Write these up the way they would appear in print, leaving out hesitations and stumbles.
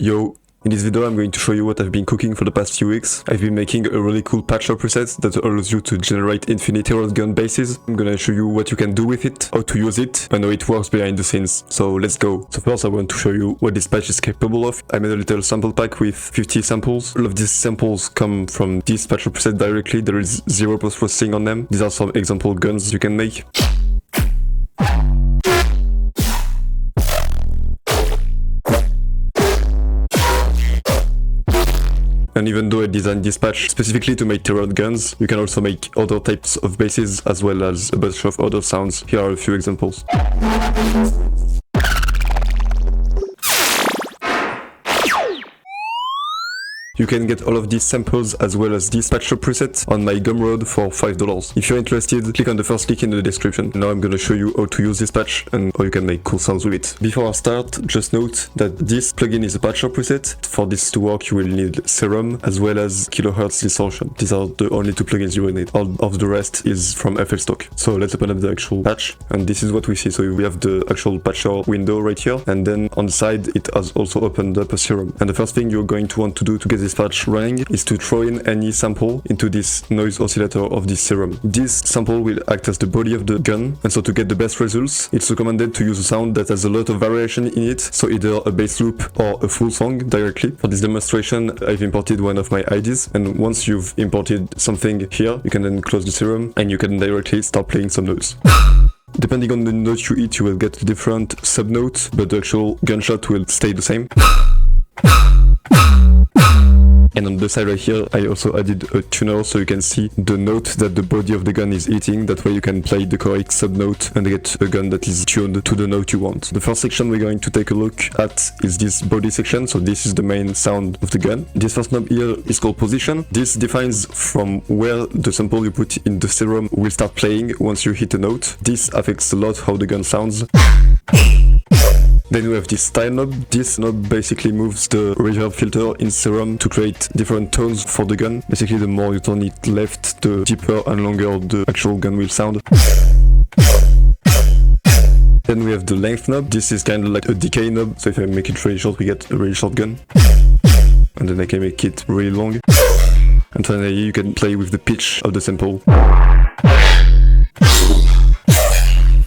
Yo, in this video I'm going to show you what I've been cooking for the past few weeks. I've been making a really cool patcher preset that allows you to generate infinite Tearout gun bases. I'm gonna show you what you can do with it, how to use it, and how it works behind the scenes. So let's go. So first I want to show you what this patch is capable of. I made a little sample pack with 50 samples. All of these samples come from this patcher preset directly. There is zero post-processing on them. These are some example guns you can make. And even though I designed this patch specifically to make Tearout guns, you can also make other types of bases as well as a bunch of other sounds. Here are a few examples. You can get all of these samples as well as this patcher preset on my Gumroad for $5. If you're interested, click on the first link in the description. Now I'm gonna show you how to use this patch and how you can make cool sounds with it. Before I start, just note that this plugin is a patcher preset. For this to work, you will need Serum as well as kilohertz distortion. These are the only two plugins you will need. All of the rest is from FL Stock. So let's open up the actual patch, and this is what we see. So we have the actual patcher window right here, and then on the side it has also opened up a Serum. And the first thing you're going to want to do to get this patch running is to throw in any sample into this noise oscillator of this Serum. This sample will act as the body of the gun, and so to get the best results, it's recommended to use a sound that has a lot of variation in it, so either a bass loop or a full song directly. For this demonstration, I've imported one of my IDs, and once you've imported something here, you can then close the Serum and you can directly start playing some notes. Depending on the note you hit, you will get different sub-notes, but the actual gunshot will stay the same. And on the side right here, I also added a tuner so you can see the note that the body of the gun is hitting. That way you can play the correct sub-note and get a gun that is tuned to the note you want. The first section we're going to take a look at is this body section. So this is the main sound of the gun. This first knob here is called position. This defines from where the sample you put in the Serum will start playing once you hit a note. This affects a lot how the gun sounds. Then we have this style knob. This knob basically moves the reverb filter in Serum to create different tones for the gun. Basically, the more you turn it left, the deeper and longer the actual gun will sound. Then we have the length knob. This is kind of like a decay knob. So if I make it really short, we get a really short gun. And then I can make it really long. And finally, you can play with the pitch of the sample.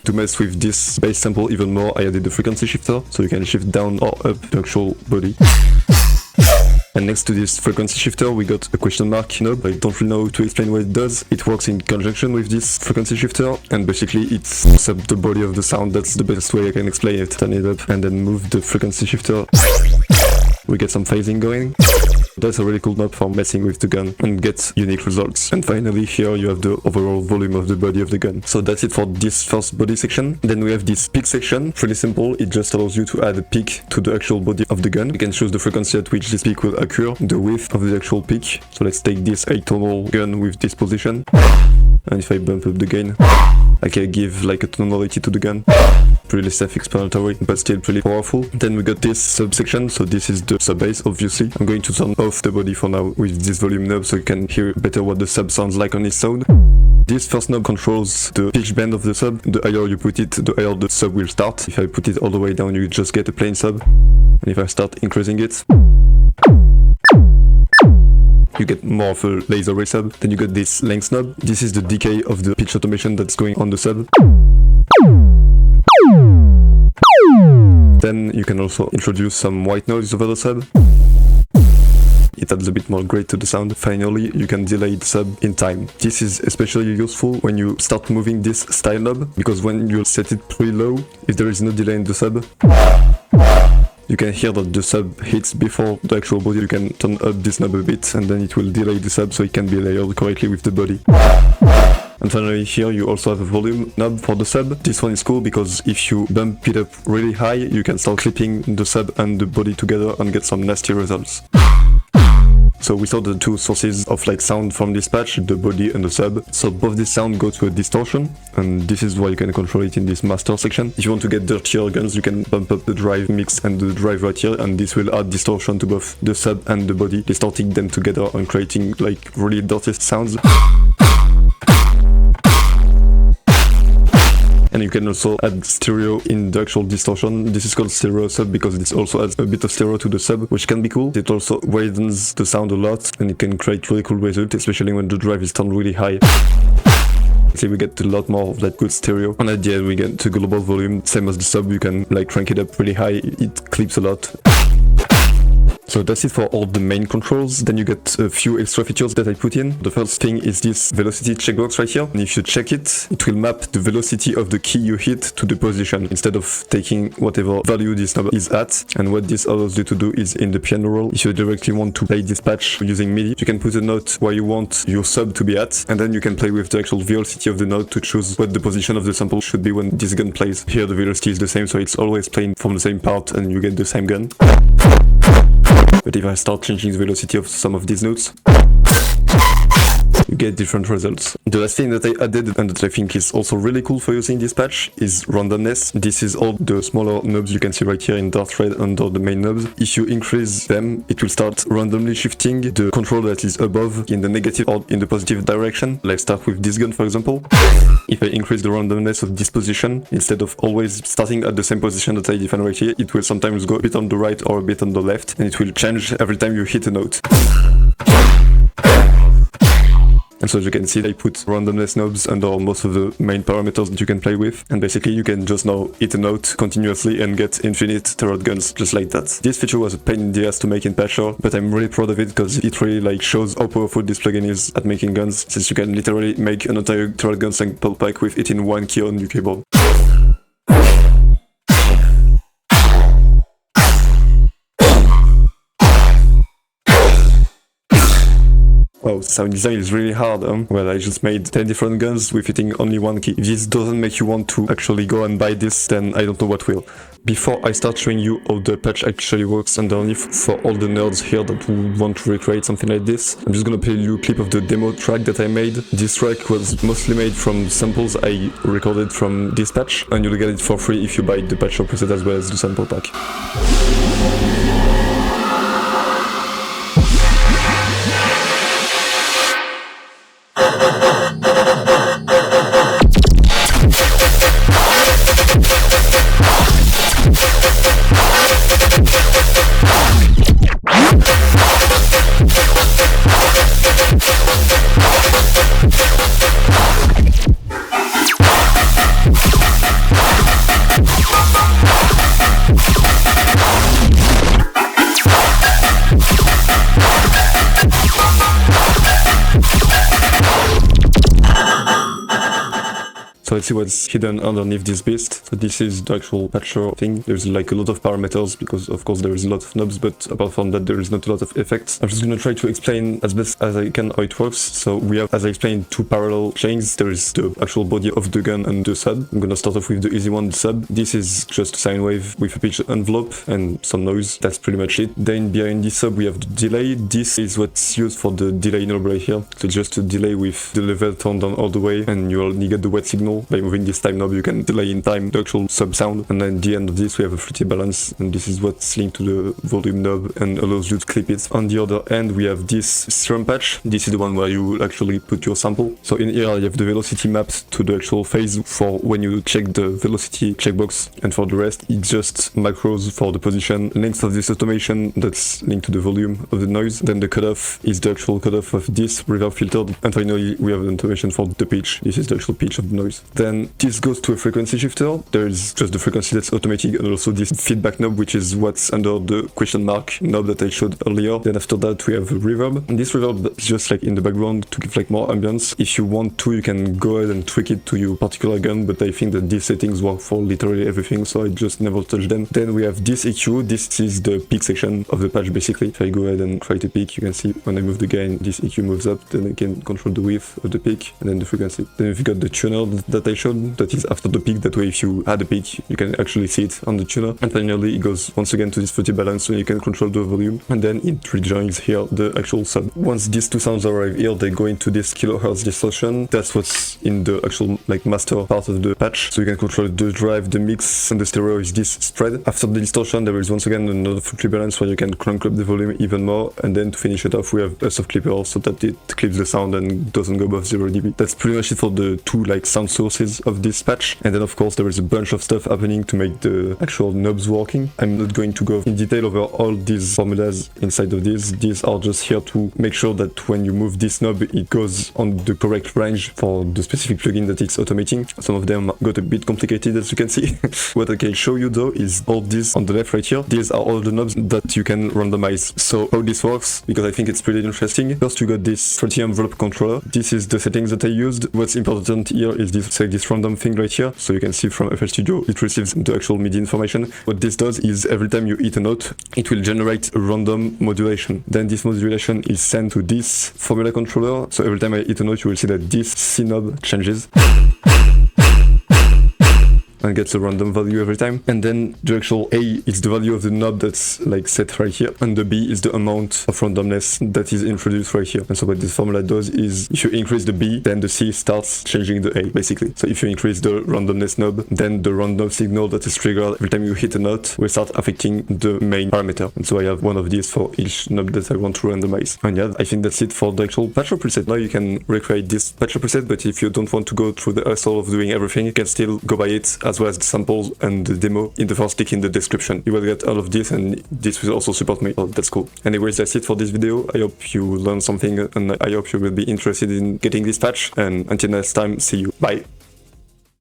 To mess with this bass sample even more, I added the frequency shifter, so you can shift down or up the actual body. And next to this frequency shifter, we got a question mark knob. I don't really know how to explain what it does. It works in conjunction with this frequency shifter, and basically it sets up the body of the sound. That's the best way I can explain it. Turn it up and then move the frequency shifter. We get some phasing going. That's a really cool knob for messing with the gun and get unique results. And finally here you have the overall volume of the body of the gun. So that's it for this first body section. Then we have this peak section. Pretty simple, it just allows you to add a peak to the actual body of the gun. You can choose the frequency at which this peak will occur, the width of the actual peak. So let's take this atonal gun with this position. And if I bump up the gain, I can give like a tonality to the gun. Pretty self-explanatory, but still pretty powerful. Then we got this subsection, so this is the sub bass, obviously. I'm going to turn off the body for now with this volume knob so you can hear better what the sub sounds like on its sound. This first knob controls the pitch bend of the sub. The higher you put it, the higher the sub will start. If I put it all the way down, you just get a plain sub. And if I start increasing it, you get more of a laser ray sub. Then you got this length knob. This is the decay of the pitch automation that's going on the sub. Then you can also introduce some white noise over the sub. It adds a bit more grit to the sound. Finally, you can delay the sub in time. This is especially useful when you start moving this style knob, because when you set it pretty low, if there is no delay in the sub, you can hear that the sub hits before the actual body. You can turn up this knob a bit and then it will delay the sub so it can be layered correctly with the body. And finally here you also have a volume knob for the sub. This one is cool because if you bump it up really high, you can start clipping the sub and the body together and get some nasty results. So we saw the two sources of like sound from this patch, the body and the sub. So both this sound go to a distortion, and this is why you can control it in this master section. If you want to get dirtier guns, you can bump up the drive mix and the drive right here, and this will add distortion to both the sub and the body, distorting them together and creating like really dirty sounds. And you can also add stereo in the actual distortion. This is called stereo sub because it also adds a bit of stereo to the sub, which can be cool. It also widens the sound a lot and it can create really cool results, especially when the drive is turned really high. See, we get a lot more of that good stereo. And at the end we get the global volume, same as the sub. You can like crank it up really high, it clips a lot. So that's it for all the main controls. Then you get a few extra features that I put in. The first thing is this velocity checkbox right here. And if you check it, it will map the velocity of the key you hit to the position instead of taking whatever value this knob is at. And what this allows you to do is in the piano roll, if you directly want to play this patch using MIDI, you can put a note where you want your sub to be at, and then you can play with the actual velocity of the note to choose what the position of the sample should be when this gun plays. Here the velocity is the same, so it's always playing from the same part and you get the same gun. But if I start changing the velocity of some of these notes, you get different results. The last thing that I added and that I think is also really cool for using this patch is randomness. This is all the smaller knobs you can see right here in dark red under the main knobs. If you increase them, it will start randomly shifting the control that is above in the negative or in the positive direction. Let's start with this gun for example. If I increase the randomness of this position, instead of always starting at the same position that I define right here, it will sometimes go a bit on the right or a bit on the left, and it will change every time you hit a note. And so as you can see, I put randomness knobs under most of the main parameters that you can play with. And basically you can just now hit a note continuously and get infinite Tearout guns just like that. This feature was a pain in the ass to make in Patcher, but I'm really proud of it because it really like shows how powerful this plugin is at making guns, since you can literally make an entire Tearout gun sample pack with it in one key on your keyboard. Wow, sound design is really hard, Well, I just made 10 different guns with hitting only one key. If this doesn't make you want to actually go and buy this, then I don't know what will. Before I start showing you how the patch actually works underneath, for all the nerds here that want to recreate something like this, I'm just gonna play you a clip of the demo track that I made. This track was mostly made from samples I recorded from this patch, and you'll get it for free if you buy the Patcher preset as well as the sample pack. So let's see what's hidden underneath this beast. So this is the actual patcher thing. There's like a lot of parameters because of course there is a lot of knobs, but apart from that there is not a lot of effects. I'm just gonna try to explain as best as I can how it works. So we have, as I explained, two parallel chains. There is the actual body of the gun and the sub. I'm gonna start off with the easy one, the sub. This is just a sine wave with a pitch envelope and some noise. That's pretty much it. Then behind this sub we have the delay. This is what's used for the delay knob right here. So just a delay with the level turned down all the way, and you only get the wet signal. By moving this time knob you can delay in time the actual sub sound. And then at the end of this we have a fruity balance, and this is what's linked to the volume knob and allows you to clip it. On the other end we have this serum patch. This is the one where you will actually put your sample. So in here you have the velocity mapped to the actual phase for when you check the velocity checkbox, and for the rest it's just macros for the position, length of this automation that's linked to the volume of the noise. Then the cutoff is the actual cutoff of this reverb filter, and finally we have an automation for the pitch. This is the actual pitch of the noise. Then this goes to a frequency shifter. There is just the frequency that's automatic, and also this feedback knob, which is what's under the question mark knob that I showed earlier. Then after that we have a reverb, and this reverb is just like in the background to give like more ambience. If you want to, you can go ahead and tweak it to your particular gun, but I think that these settings work for literally everything, so I just never touch them. Then we have this EQ. This is the peak section of the patch basically. If I go ahead and try to peak, you can see when I move the gain, this EQ moves up. Then I can control the width of the peak and then the frequency. Then we've got the tuner that I showed, that is after the peak. That way if you had a peak you can actually see it on the tuner. And finally it goes once again to this fruity balance, so you can control the volume, and then it rejoins here the actual sub. Once these two sounds arrive here, they go into this kilohertz distortion. That's what's in the actual like master part of the patch, so you can control the drive, the mix, and the stereo is this spread. After the distortion there is once again another fruity balance where you can crank up the volume even more, and then to finish it off we have a soft clipper so that it clips the sound and doesn't go above 0 dB. That's pretty much it for the two like sound source sources of this patch. And then of course there is a bunch of stuff happening to make the actual knobs working. I'm not going to go in detail over all these formulas inside of this. These are just here to make sure that when you move this knob it goes on the correct range for the specific plugin that it's automating. Some of them got a bit complicated, as you can see. What I can show you though is all these on the left right here. These are all the knobs that you can randomize. So how this works, because I think it's pretty interesting. First you got this 30 envelope controller. This is the settings that I used. What's important here is this random thing right here. So you can see from FL Studio it receives the actual MIDI information. What this does is every time you hit a note it will generate a random modulation. Then this modulation is sent to this formula controller. So every time I hit a note you will see that this C knob changes and gets a random value every time. And then the actual A is the value of the knob that's like set right here, and the B is the amount of randomness that is introduced right here. And so what this formula does is if you increase the B, then the C starts changing the A basically. So if you increase the randomness knob, then the random signal that is triggered every time you hit a note will start affecting the main parameter. And so I have one of these for each knob that I want to randomize. And yeah, I think that's it for the actual patcher preset. Now you can recreate this patcher preset, but if you don't want to go through the hassle of doing everything, you can still go by it, as well as the samples and the demo in the first link in the description. You will get all of this, and this will also support me. So that's cool. Anyways, that's it for this video. I hope you learned something, and I hope you will be interested in getting this patch. And until next time, see you. Bye.